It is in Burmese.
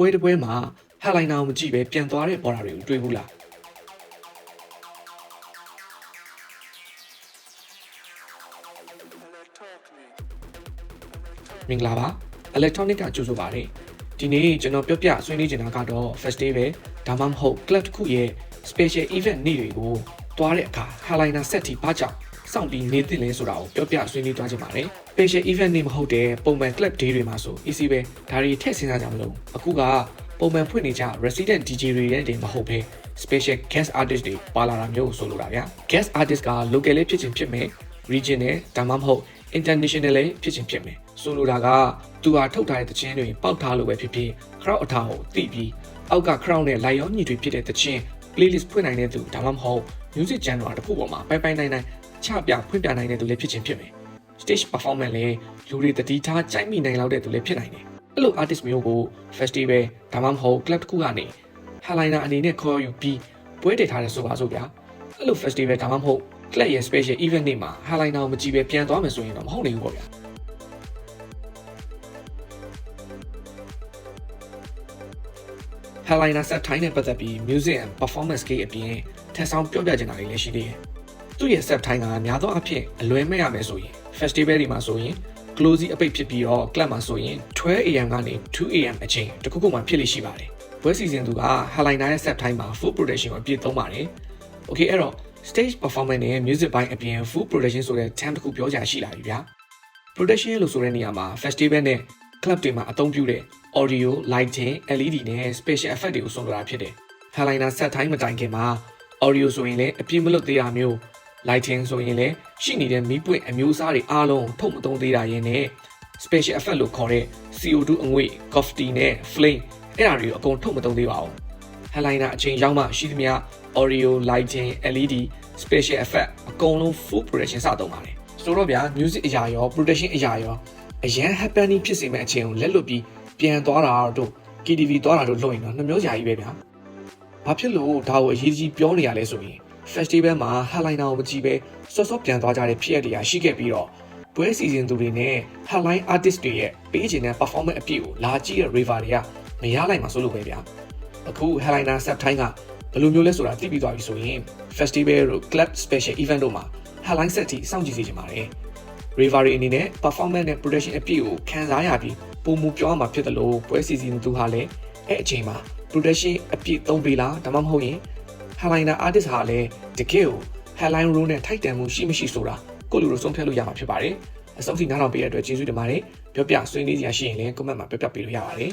ပွဲတစ်ပွဲမှာ headliner ကိုမကြည့်ပဲပြန်သွားတဲ့ပေါ်တာတွေကိုတွေ့ဘူးလားမင်္ဂလာပါ electronic ကကြိုဆိုပါတယ်ဒီနေ့ကျွန်တော်ပြောပြဆွေးနွေးချင်တာကတော့ festival ဒါမှမဟုတ် club တစ်ခုရဲ့ special event နေ့တွေကိုတွားတဲ့အခါ headliner set ထိဘာကြောင့်စောင့်ပြီးနေသင့်လဲဆိုတာကိုပြောပြဆွေးနွေးသွားချင်ပါတယ် special event နေ့မဟုတ်တဲ့ပုံမှန် club day တွေမှာဆို easy ပဲဒါတွေထည့်စဉ်းစားကြမလို့အခုကပုံမှန်ဖွင့်နေကြ resident DJ တွေရဲ့တင်မဟုတ်ဘဲ special guest artist တွေပါလာတာမျိုးဆိုလိုတာဗျာ guest artist က local လေးဖြစ်ချင်ဖြစ်မယ် regional ဒါမှမဟုတ် international လေးဖြစ်ချင်ဖြစ်မယ်ဆိုလိုတာကသူဟာထုတ်ထားတဲ့သချင်းတွေပေါက်ထားလို့ပဲဖြစ်ဖြစ် crowd အထောင်ကိုသိပြီးအောက်က crowd နဲ့လိုက်ရောညီတွေဖြစ်တဲ့သချင်း playlist ဖွင့်နိုင်တဲ့သူဒါမှမဟုတ် music genre တစ်ခုပေါ်မှာပိုင်နိုင်ချပြဖွင့်ပြနိုင်တဲ့သူလည်းဖြစ်ချင်ဖြစ်မယ် stage performance လည်းလူတွေတတိထားကြိုက်မိနိုင်လောက်တဲ့သူလည်းဖြစ်နိုင်တယ်အဲ့လို artist မျိုးကို festival ဒါမှမဟုတ် club တစ်ခုကနေ headliner အနေနဲ့ခေါ်ယူပြီးပွဲတည်ထားတယ်ဆိုပါစို့ဗျာအဲ့လို festival ဒါမှမဟုတ် club ရဲ့ special event နေ့မှာ headliner ကိုမကြည့်ပဲပြန်သွားမယ်ဆိုရင်တော့မဟုတ်နိုင်ဘူးပေါ့ဗျာheadliner set ထိုင်းနဲ့ပတ်သက်ပြီး music and performance ကိအပြင်ထပ်ဆောင်ပြောပြချင်တာတွေလည်းရှိသေးတယ်သူ့ရဲ့ set ထိုင်းကများသောအားဖြင့်အလွဲမဲ့ရမယ်ဆိုရင် festival တွေမှာဆိုရင် close အပိတ်ဖြစ်ပြီးတော့ club မှာဆိုရင် 12am ကနေ 2am အချိန်တစ်ခုခုမှဖြစ်လိမ့်ရှိပါတယ်ပွဲစီစဉ်သူက headliner ရဲ့ set ထိုင်းမှာ full production ကိုအပြည့်သုံးပါတယ် okay အဲ့တော့ stage performance နဲ့ music ပိုင်းအပြင် full production ဆိုတဲ့ term တစ်ခုပြောကြရှိလာပြီဗျာ production လို့ဆိုတဲ့နေရာမှာ festival နဲ့ club တွေမှာအသုံးပြုတဲ့ audio lighting LED နဲ့ special effect တွေကိုဆွံ့လာဖြစ်တယ် headliner set ထိုင်းမတိုင်ခင်မှာ audio ဆိုရင်လည်းအပြည့်မလွတ်သေးတာမျိုး lighting ဆိုရင်လည်းရှိနေတဲ့မီးပွင့်အမျိုးအစားတွေအားလုံးထုတ်မသုံးသေးတာရင်းနဲ့ special effect လို့ခေါ်တဲ့ CO2 အငွေ့ confetti နဲ့ flame အဲ့ဒါတွေကိုအကုန်ထုတ်မသုံးသေးပါဘူး headliner အချိန်ရောက်မှရှိသမျှ audio lighting LED special effect အကုန်လုံး full production စသုံးပါတယ်ဆိုတော့ဗျာ music အရာရော production အရာရောအရန် happening ဖြစ်စေမဲ့အချိန်ကိုလက်လွတ်ပြီးပြန်သွားတာတို့ KTV သွားတာတို့လုပ်ရင်တော့နှမျိုးကြာကြီးပဲဗျာဘာဖြစ်လို့ဒါကိုအရေးကြီးပြောနေရလဲဆိုရင် festival မှာ headliner ကိုမကြည့်ပဲစောပြန်သွားကြတဲ့ဖြစ်ရပ်တွေကရှိခဲ့ပြီးတော့ပွဲစီစဉ်သူတွေနဲ့ headline artist တွေရဲ့ပေးချင်တဲ့ performance အပြည့်ကိုလာကြည့်တဲ့ river တွေကမရနိုင်မှာဆိုလို့ပဲဗျာအခု headliner set time ကဘယ်လိုမျိုးလဲဆိုတာသိပြီးသွားပြီဆိုရင် festival တို့ club special event တို့မှာ headline set ထိစောင့်ကြည့်စေချင်ပါတယ် river တွေအနေနဲ့ performance နဲ့ production အပြည့်ကိုခံစားရပြီးပုံမူပြောင်းမှာဖြစ်တယ်လို့ပွဲစီစဉ်သူဟာလည်းအဲ့အချိန်မှာ production အပြည့်သုံးပေးလားဒါမှမဟုတ်ရင် headliner artist ဟာလည်းတကယ်ကို headline role နဲ့ထိုက်တန်မှုရှိမရှိဆိုတာကိုယ့်လူတို့ဆုံးဖြတ်လို့ရမှာဖြစ်ပါတယ်အဆုံးထိနားထောင်ပေးတဲ့အတွက်ကျေးဇူးတင်ပါတယ်ပြောပြဆွေးနွေးစရာရှိရင်လည်း comment မှာပြောပြပေးလို့ရပါတယ်